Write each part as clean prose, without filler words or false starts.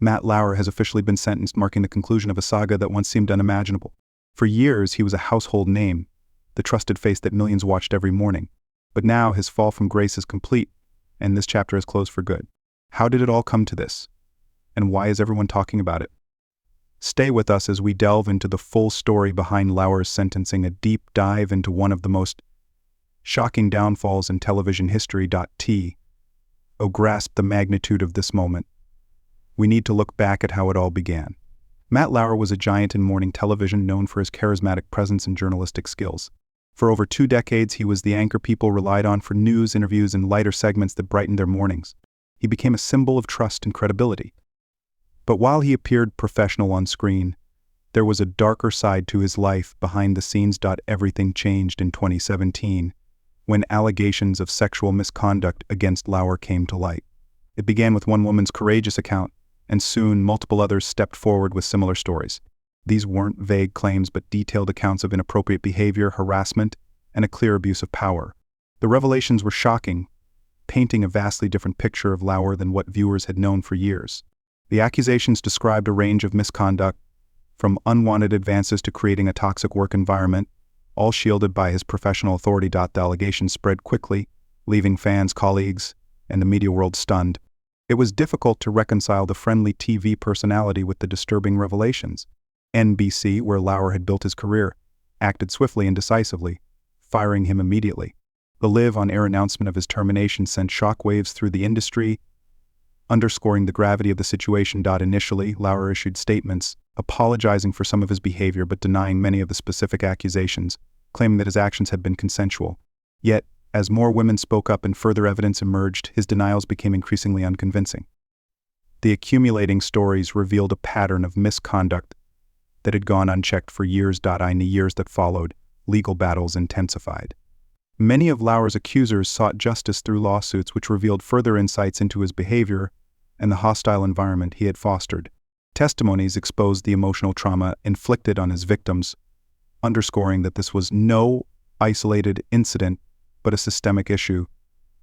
Matt Lauer has officially been sentenced, marking the conclusion of a saga that once seemed unimaginable. For years, he was a household name, the trusted face that millions watched every morning. But now his fall from grace is complete, and this chapter is closed for good. How did it all come to this? And why is everyone talking about it? Stay with us as we delve into the full story behind Lauer's sentencing, a deep dive into one of the most shocking downfalls in television history. Oh, grasp the magnitude of this moment. We need to look back at how it all began. Matt Lauer was a giant in morning television known for his charismatic presence and journalistic skills. For over 2 decades, he was the anchor people relied on for news, interviews, and lighter segments that brightened their mornings. He became a symbol of trust and credibility. But while he appeared professional on screen, there was a darker side to his life behind the scenes. Everything changed in 2017, when allegations of sexual misconduct against Lauer came to light. It began with one woman's courageous account, and soon multiple others stepped forward with similar stories. These weren't vague claims but detailed accounts of inappropriate behavior, harassment, and a clear abuse of power. The revelations were shocking, painting a vastly different picture of Lauer than what viewers had known for years. The accusations described a range of misconduct, from unwanted advances to creating a toxic work environment, all shielded by his professional authority. The allegations spread quickly, leaving fans, colleagues, and the media world stunned. It was difficult to reconcile the friendly TV personality with the disturbing revelations. NBC, where Lauer had built his career, acted swiftly and decisively, firing him immediately. The live-on-air announcement of his termination sent shockwaves through the industry, underscoring the gravity of the situation. Initially, Lauer issued statements, apologizing for some of his behavior but denying many of the specific accusations, claiming that his actions had been consensual. Yet, as more women spoke up and further evidence emerged, his denials became increasingly unconvincing. The accumulating stories revealed a pattern of misconduct that had gone unchecked for years. In the years that followed, legal battles intensified. Many of Lauer's accusers sought justice through lawsuits, which revealed further insights into his behavior and the hostile environment he had fostered. Testimonies exposed the emotional trauma inflicted on his victims, underscoring that this was no isolated incident but a systemic issue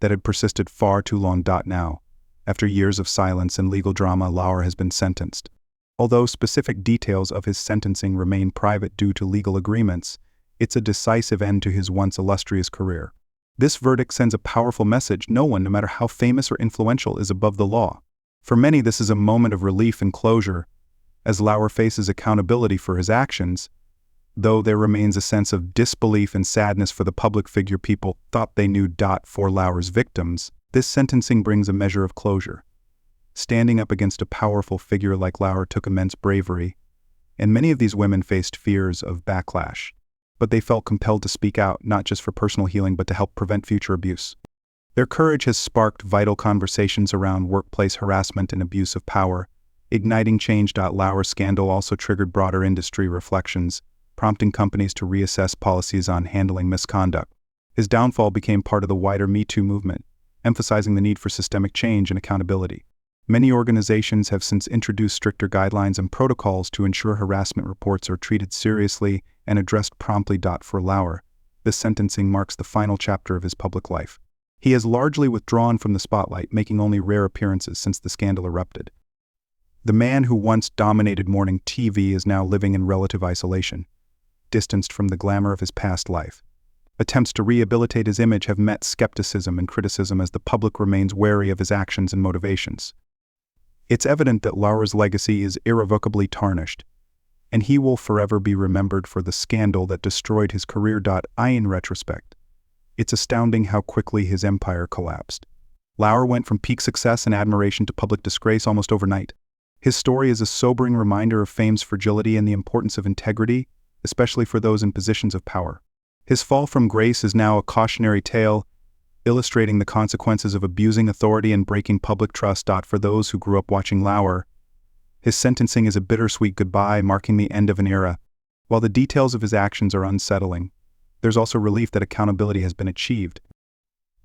that had persisted far too long. Now, after years of silence and legal drama, Lauer has been sentenced. Although specific details of his sentencing remain private due to legal agreements, it's a decisive end to his once illustrious career. This verdict sends a powerful message: no one, no matter how famous or influential, is above the law. For many, this is a moment of relief and closure, as Lauer faces accountability for his actions, though there remains a sense of disbelief and sadness for the public figure people thought they knew. For Lauer's victims, this sentencing brings a measure of closure. Standing up against a powerful figure like Lauer took immense bravery, and many of these women faced fears of backlash. But they felt compelled to speak out, not just for personal healing but to help prevent future abuse. Their courage has sparked vital conversations around workplace harassment and abuse of power, igniting change. Lauer's scandal also triggered broader industry reflections, prompting companies to reassess policies on handling misconduct. His downfall became part of the wider Me Too movement, emphasizing the need for systemic change and accountability. Many organizations have since introduced stricter guidelines and protocols to ensure harassment reports are treated seriously and addressed promptly. For Lauer, this sentencing marks the final chapter of his public life. He has largely withdrawn from the spotlight, making only rare appearances since the scandal erupted. The man who once dominated morning TV is now living in relative isolation, distanced from the glamour of his past life. Attempts to rehabilitate his image have met skepticism and criticism as the public remains wary of his actions and motivations. It's evident that Lauer's legacy is irrevocably tarnished, and he will forever be remembered for the scandal that destroyed his career. In retrospect, it's astounding how quickly his empire collapsed. Lauer went from peak success and admiration to public disgrace almost overnight. His story is a sobering reminder of fame's fragility and the importance of integrity, especially for those in positions of power. His fall from grace is now a cautionary tale, illustrating the consequences of abusing authority and breaking public trust. For those who grew up watching Lauer, his sentencing is a bittersweet goodbye, marking the end of an era. While the details of his actions are unsettling, there's also relief that accountability has been achieved.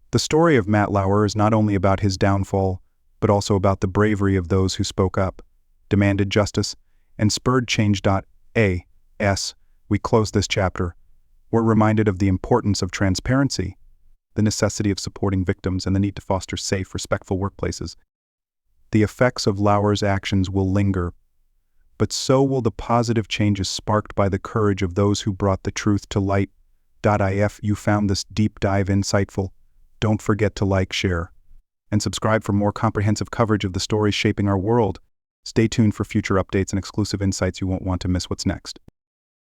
The story of Matt Lauer is not only about his downfall, but also about the bravery of those who spoke up, demanded justice, and spurred change. As we close this chapter, we're reminded of the importance of transparency, the necessity of supporting victims, and the need to foster safe, respectful workplaces. The effects of Lauer's actions will linger, but so will the positive changes sparked by the courage of those who brought the truth to light. If you found this deep dive insightful, don't forget to like, share, and subscribe for more comprehensive coverage of the stories shaping our world. Stay tuned for future updates and exclusive insights. You won't want to miss what's next.